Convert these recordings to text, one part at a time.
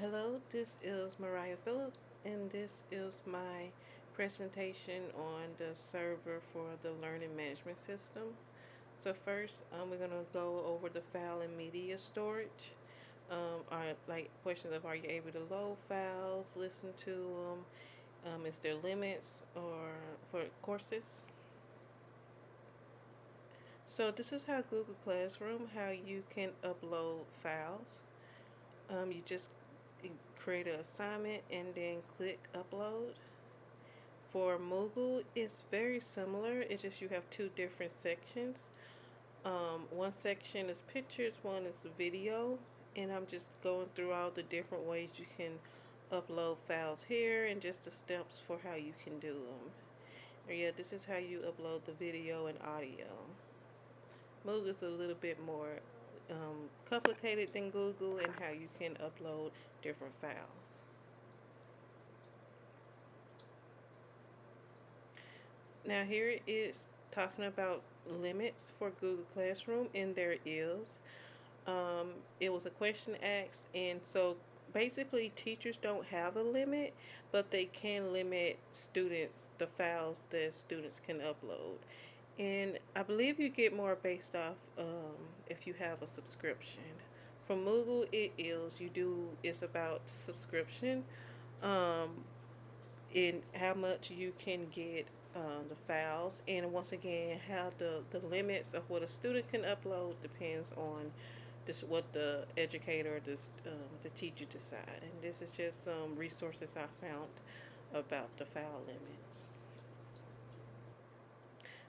Hello, this is Mariah Phillips, and this is my presentation on the server for the learning management system. So first, we're going to go over the file and media storage. Are like questions of, are you able to load files, listen to them? Is there limits or for courses? So this is how Google Classroom, how you can upload files. You just create an assignment and then click upload. For Moodle, it's very similar. It's just you have two different sections. One section is pictures, one is video, and I'm just going through all the different ways you can upload files here and just the steps for how you can do them. Yeah, this is how you upload the video and audio. Moodle is a little bit more complicated than Google and how you can upload different files. Now here it is talking about limits for Google Classroom, and there is. It was a question asked, and so basically teachers don't have a limit, but they can limit students, the files that students can upload. And I believe you get more based off if you have a subscription. From Moodle, it's about subscription. Um, in how much you can get the files, and once again how the limits of what a student can upload depends on this what the educator, the teacher decide. And this is just some resources I found about the file limits.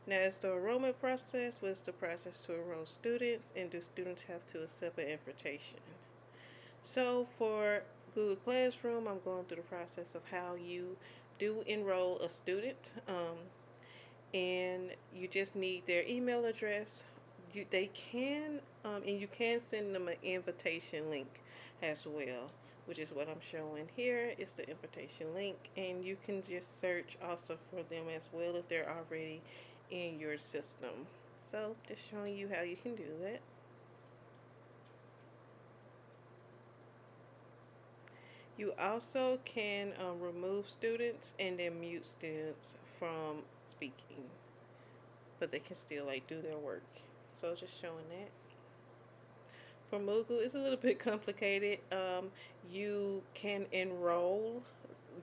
Now, it's the enrollment process. What's the process to enroll students, and do students have to accept an invitation? So for Google Classroom, I'm going through the process of how you do enroll a student. And you just need their email address. They can, and you can send them an invitation link as well, which is what I'm showing here. It's the invitation link, and you can just search also for them as well if they're already in your system. So just showing you how you can do that. You also can remove students and then mute students from speaking, but they can still like do their work. So just showing that. For Moodle, it's a little bit complicated. You can enroll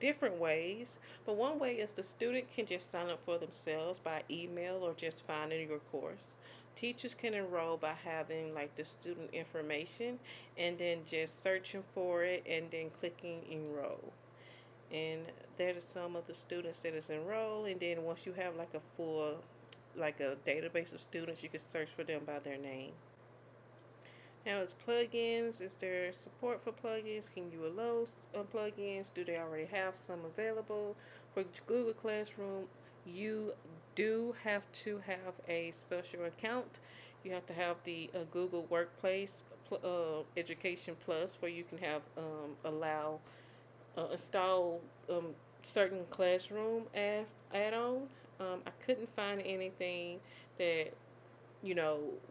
different ways, but one way is the student can just sign up for themselves by email or just finding your course. Teachers can enroll by having like the student information and then just searching for it and then clicking enroll. And there are some of the students that is enrolled, and then once you have like a full like a database of students, you can search for them by their name. Now, it's plugins. Is there support for plugins? Can you allow plugins? Do they already have some available? For Google Classroom, you do have to have a special account. You have to have the Google Workplace Education Plus, where you can have allow install certain classroom as add-on. I couldn't find anything that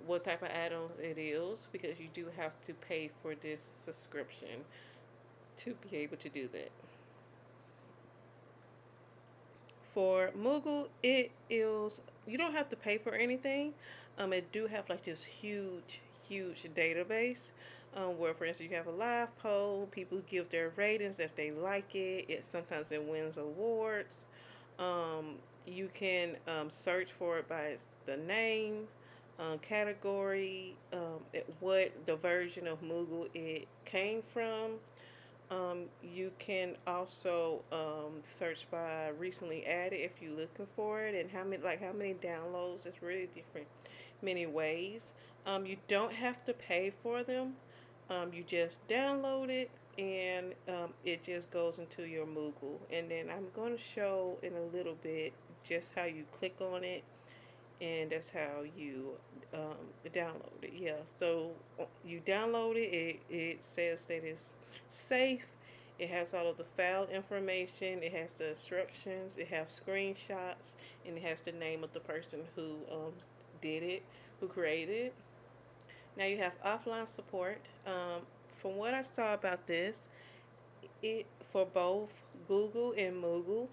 what type of add-ons it is, because you do have to pay for this subscription to be able to do that. For Moogle, it is you don't have to pay for anything. It do have like this huge database, where, for instance, you have a live poll. People give their ratings if they like it. Sometimes it wins awards. You can search for it by the name, category, what the version of Moogle it came from. You can also search by recently added if you're looking for it, and how many downloads. It's really different, many ways. You don't have to pay for them. You just download it, and it just goes into your Moogle. And then I'm going to show in a little bit just how you click on it, and that's how you download it. Yeah, so you download it. It says that it's safe. It has all of the file information. It has the instructions. It has screenshots, and it has the name of the person who did it, who created it. Now you have offline support. From what I saw about this, it for both Google and Moogle,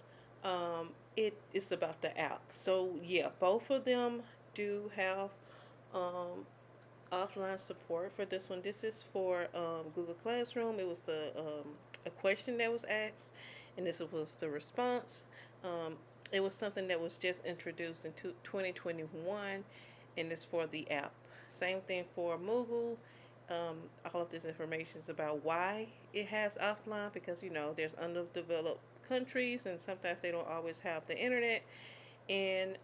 it is about the app. So yeah, both of them do have um, offline support for this one. This is for Google Classroom. It was a question that was asked, and this was the response. Um, it was something that was just introduced in 2021, and it's for the app. Same thing for Moogle. All of this information is about why it has offline because there's underdeveloped countries, and sometimes they don't always have the internet, and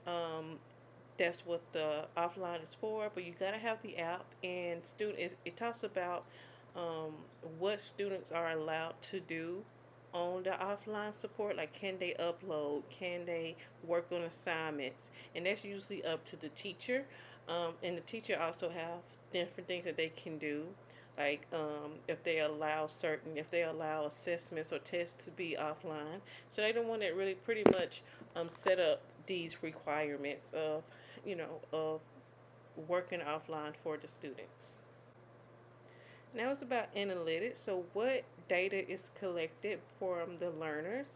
that's what the offline is for. But you gotta have the app, and it talks about um, what students are allowed to do on the offline support. Like, can they upload? Can they work on assignments? And that's usually up to the teacher. And the teacher also have different things that they can do. Like if they allow assessments or tests to be offline. So they don't want to really pretty much set up these requirements of working offline for the students. Now it's about analytics. So what data is collected from the learners?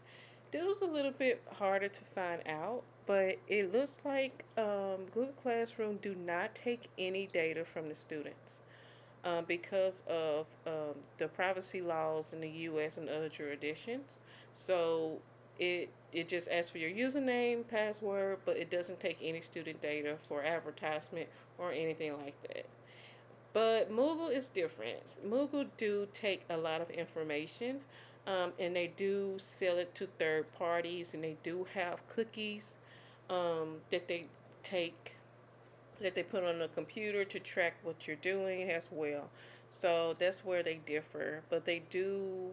This was a little bit harder to find out, but it looks like Google Classroom do not take any data from the students because of the privacy laws in the U.S. and other jurisdictions. So it just asks for your username, password, but it doesn't take any student data for advertisement or anything like that. But Moogle is different. Moogle do take a lot of information, and they do sell it to third parties, and they do have cookies that they take that they put on the computer to track what you're doing as well. So that's where they differ. But they do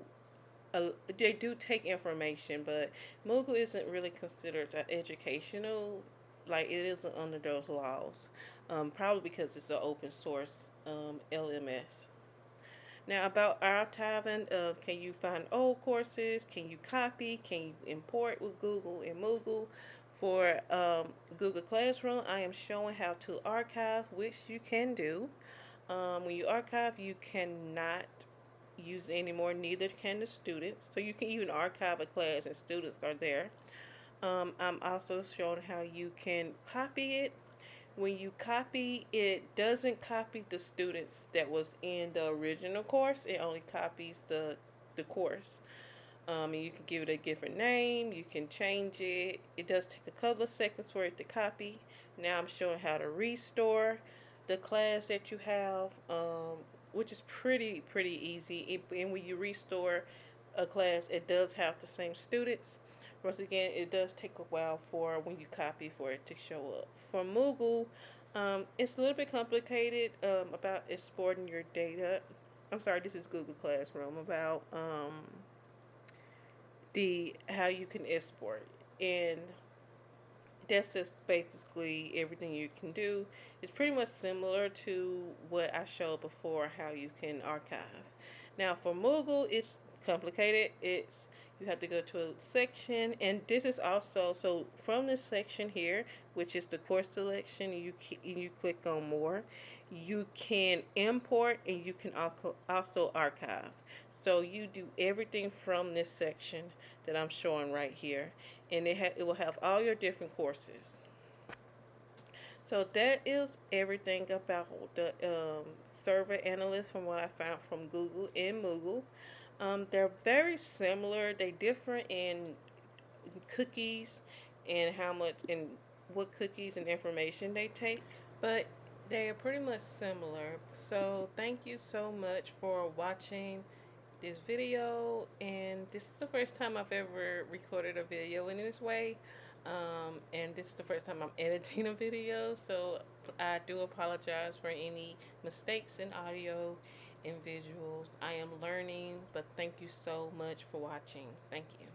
take information, but Moogle isn't really considered educational, like it isn't under those laws. Probably because it's an open source LMS. Now about archiving, can you find old courses? Can you copy? Can you import with Google and Moogle? For Google Classroom, I am showing how to archive, which you can do. When you archive, you cannot use it anymore, neither can the students. So you can even archive a class and students are there. I'm also showing how you can copy it. When you copy, it doesn't copy the students that was in the original course. It only copies the course. And you can give it a different name. You can change it. It does take a couple of seconds for it to copy. Now I'm showing how to restore the class that you have, which is pretty easy. And when you restore a class, it does have the same students. Once again, it does take a while for when you copy for it to show up. For Moogle, it's a little bit complicated about exporting your data. I'm sorry, this is Google Classroom about the how you can export, and that's just basically everything you can do. It's pretty much similar to what I showed before, how you can archive. Now for Moogle, it's complicated. It's You have to go to a section, and this is also so from this section here, which is the course selection. You click on more. You can import, and you can also archive. So you do everything from this section that I'm showing right here, and it will have all your different courses. So that is everything about the server analyst from what I found from Google and Moogle. They're very similar. They differ in cookies and how much and what cookies and information they take, but they are pretty much similar. So thank you so much for watching this video, and this is the first time I've ever recorded a video in this way, and this is the first time I'm editing a video, so I do apologize for any mistakes in audio and visuals. I am learning, but thank you so much for watching. Thank you.